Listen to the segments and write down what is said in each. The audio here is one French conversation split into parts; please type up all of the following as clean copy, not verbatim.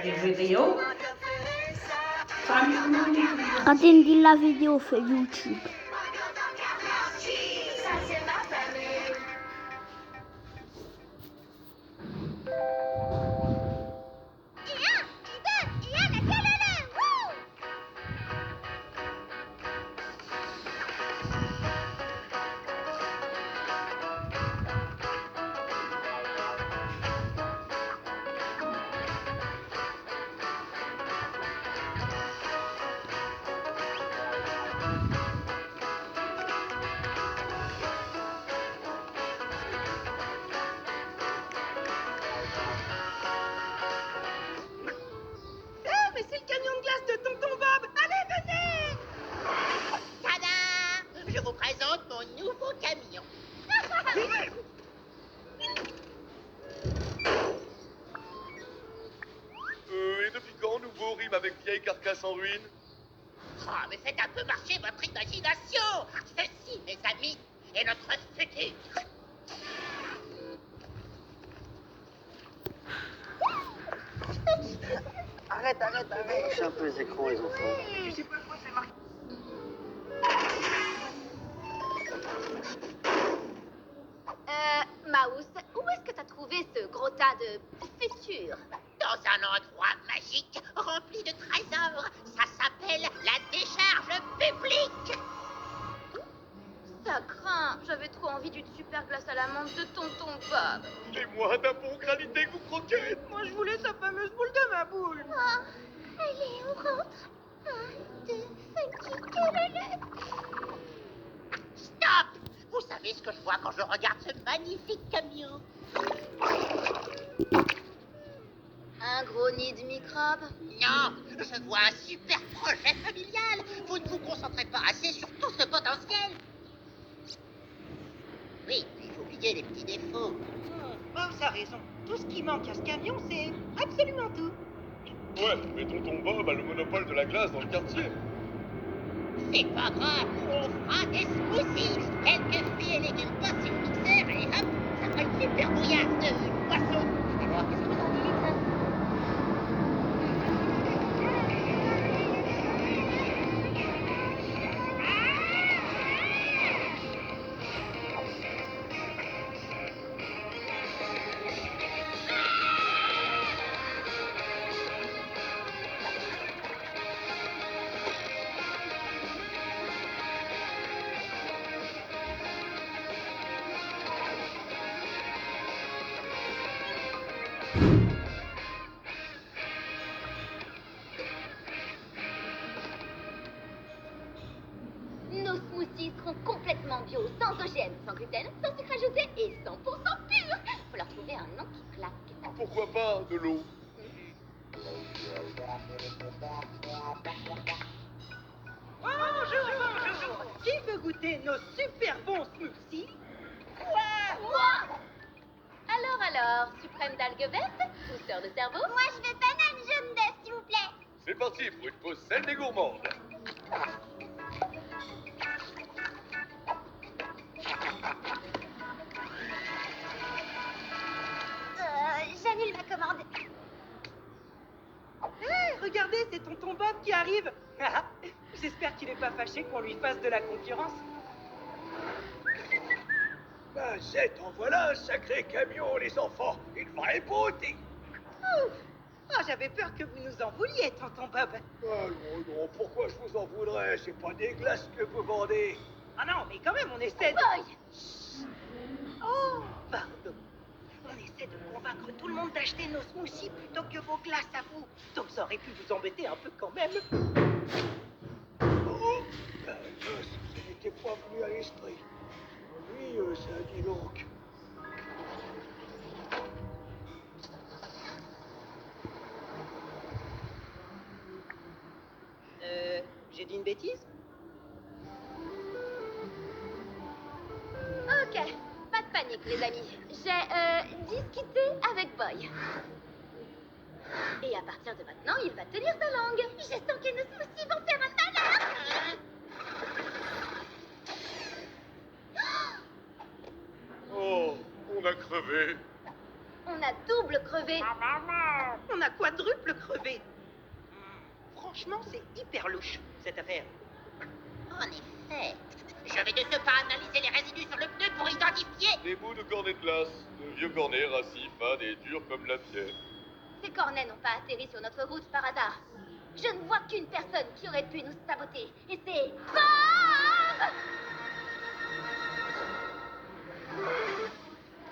Di video? Attendi la vidéo sur YouTube. Mais c'est le camion de glace de Tonton Bob! Allez, venez! Tada! Je vous présente mon nouveau camion. Et depuis quand nouveau rime avec vieille carcasse en ruine? Oh, mais faites un peu marcher votre imagination. Ceci, mes amis, est notre futur. Arrête. Lâchez un peu les écrans, les enfants. Tu sais pas quoi c'est marqué? Mouse, où est-ce que t'as trouvé ce gros tas de futur? Dans un endroit magique rempli de trésors. Ça s'appelle la décharge publique. Ça craint, j'avais trop envie d'une super glace à la menthe de Tonton Bob. Et moi d'un bon granité que vous croquez. Moi, je voulais sa fameuse boule de ma boule. Allez, on rentre. 1, 2, 5, Stop! Vous savez ce que je vois quand je regarde ce magnifique camion? Un gros nid de microbes. Non, je vois un super projet familial. Vous ne vous concentrez pas assez sur tout ce potentiel. Oui, il faut oublier les petits défauts. Mouse a raison. Tout ce qui manque à ce camion, c'est absolument tout. Ouais, mais tonton Bob a le monopole de la glace dans le quartier. C'est pas grave, on fera des smoothies. Quelques fruits et légumes passés au mixeur et hop, ça fera une super bouillasse de poisson. Alors, qu'est-ce que vous en dites? Nos smoothies seront complètement bio, sans OGM, sans gluten, sans sucre ajouté et 100% pur. Faut leur trouver un nom qui claque. Pourquoi pas de l'eau? Bonjour. Qui veut goûter nos super bons smoothies? Moi! Alors, suprême d'algues vertes, douceur de cerveau? Moi, je veux banane jaune d'œuf, s'il vous plaît. C'est parti pour une pause saine et gourmande. J'annule ma commande. Regardez, c'est Tonton Bob qui arrive. J'espère qu'il est pas fâché qu'on lui fasse de la concurrence. Ben, en voilà un sacré camion, les enfants. Une vraie beauté. J'avais peur que vous nous en vouliez, Tonton Bob. Ah non, pourquoi je vous en voudrais? C'est pas des glaces que vous vendez. Ah non, mais quand même, on essaie de... Boy! Oh, pardon. On essaie de convaincre tout le monde d'acheter nos smoothies plutôt que vos glaces à vous. Donc ça aurait pu vous embêter un peu quand même. Oh, ben, ça n'était pas venu à l'esprit. Oui, ça dit donc. J'ai dit une bêtise? Ok, pas de panique, les amis. J'ai discuté avec Boy. Et à partir de maintenant, il va tenir sa langue. Je sens que nos smoothies vont faire un malheur. Oh, on On a crevé. On a double crevé. On a quadruple crevé. Franchement, c'est hyper louche, cette affaire. En effet. Je vais de ce pas analyser les résidus sur le pneu pour identifier. Des bouts de cornets de glace. De vieux cornets rassis, fades et durs comme la pierre. Ces cornets n'ont pas atterri sur notre route par hasard. Je ne vois qu'une personne qui aurait pu nous saboter. Et c'est... Bob!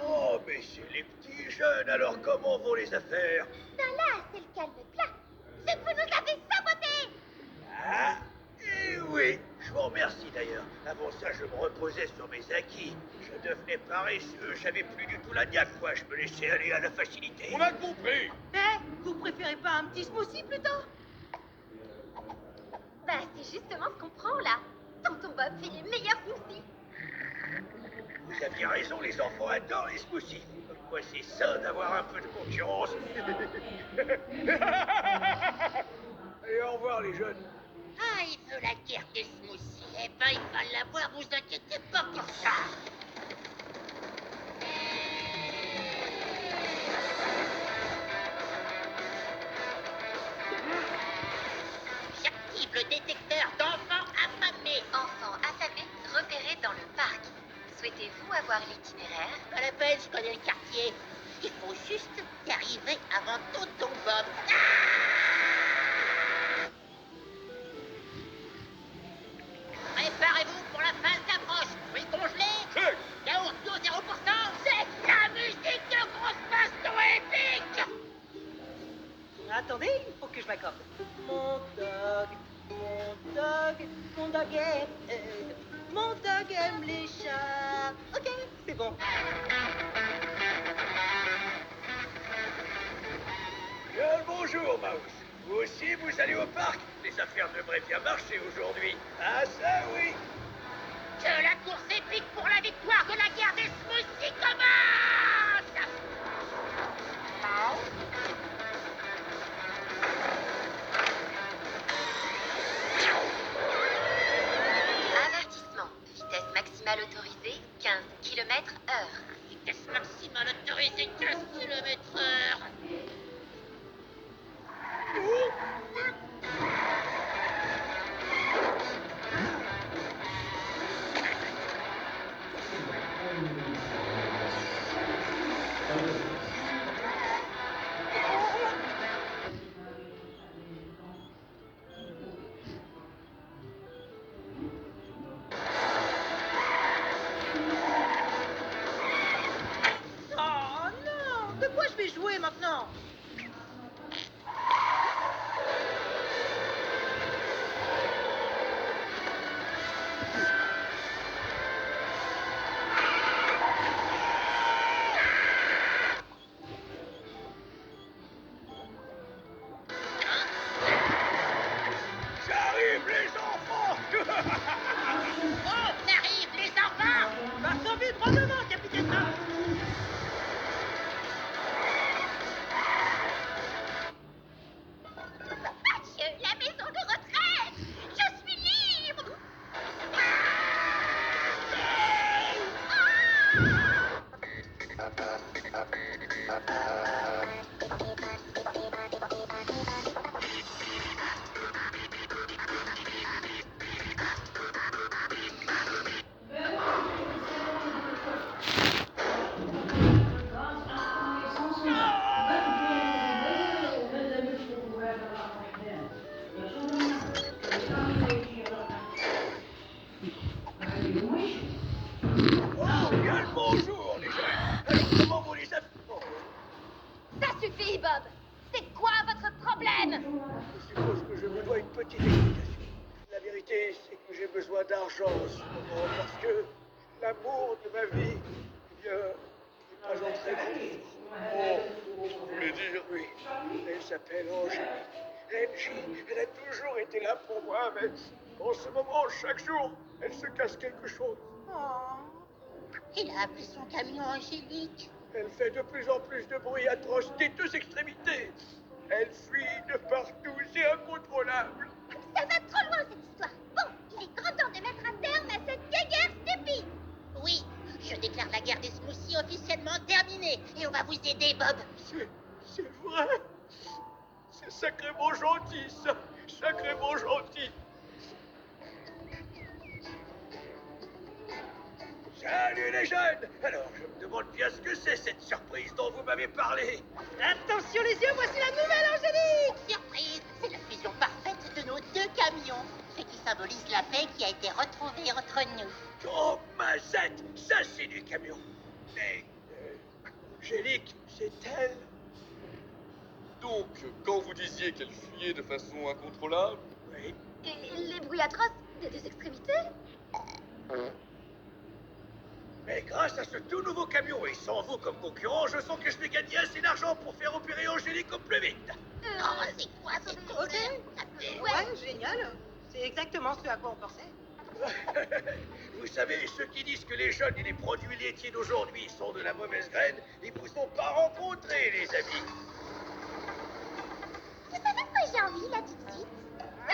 Oh, mais c'est les petits jeunes, alors comment vont les affaires? Ça là, c'est le calme plat. C'est que vous nous avez sabotés. Ah, eh oui, je vous remercie d'ailleurs. Avant ça, je me reposais sur mes acquis. Je devenais paresseux, j'avais plus du tout la niaque, quoi. Je me laissais aller à la facilité. On a compris. Vous préférez pas un petit smoothie plutôt? Bah, c'est justement ce qu'on prend là. Tonton Bob fait les meilleurs smoothies. Vous aviez raison, les enfants adorent les smoothies. Comme quoi, c'est sain d'avoir un peu de concurrence. Allez, au revoir, les jeunes. Ah, il veut la guerre des smoothies. Eh ben, il va l'avoir, vous inquiétez pas pour ça. J'active le détecteur d'enfants affamés. Enfants affamés repérés dans le parc. Souhaitez-vous avoir l'itinéraire? Pas la peine, je connais le quartier. Il faut juste y arriver avant Tonton Bob. Préparez-vous pour la phase d'approche. Oui, congelé. Check. Yaourt bio 0%. C'est la musique de grosse baston épique. Attendez, il faut que je m'accorde. Mon dog, mon dog aime les chats. Ok, c'est bon. Bien le bonjour, Mouse. Vous aussi, vous allez au parc? Les affaires devraient bien marcher aujourd'hui. Ah, ça, oui. Que la course épique pour la victoire de la guerre des smoothies commence. Avertissement. Vitesse maximale autorisée, 15 km/h. Vitesse maximale autorisée 15 km/h. Oh non, de quoi je vais jouer maintenant? J'arrive, les enfants. On arrive, les enfants. Partons vite, droit devant, capitaine Nord. Mathieu, la maison de retraite. Je suis libre. Oh, bien le bonjour, les jeunes. Alors, comment vous les avez... Oh, Ça suffit, Bob. C'est quoi votre problème? je suppose que je vous dois une petite explication. La vérité, c'est que j'ai besoin d'argent en ce moment parce que l'amour de ma vie, eh bien, n'est pas en très grand. Oh, Vous voulez dire? oui, elle s'appelle Angélique. Angie, elle a toujours été là pour moi, mais en ce moment, chaque jour, elle se casse quelque chose. Il a appelé son camion Angélique. Elle fait de plus en plus de bruit atroce des deux extrémités. Elle fuit de partout, c'est incontrôlable. Ça va trop loin, cette histoire. Bon, il est grand temps de mettre un terme à cette guerre stupide. Oui, je déclare la guerre des smoothies officiellement vous aider, Bob. C'est vrai. C'est sacrément gentil, ça. Sacrément gentil. Salut les jeunes. Alors, je me demande bien ce que c'est cette surprise dont vous m'avez parlé. Attention les yeux, voici la nouvelle Angélique. Surprise, c'est la fusion parfaite de nos deux camions. Ce qui symbolise la paix qui a été retrouvée entre nous. Oh, Mazette, ça c'est du camion. Mais, Angélique, c'est elle. Donc, quand vous disiez qu'elle fuyait de façon incontrôlable, Oui. Et les bruits atroces des deux extrémités? Mais grâce à ce tout nouveau camion et sans vous comme concurrent, je sens que je vais gagner assez d'argent pour faire opérer Angélique au plus vite. Oh, c'est quoi cette Ok. Ouais, génial. C'est exactement ce à quoi on pensait. Vous savez, ceux qui disent que les jeunes et les produits laitiers d'aujourd'hui sont de la mauvaise graine, ils vous ont pas rencontrés, les amis. Vous savez de quoi j'ai envie là tout de suite? De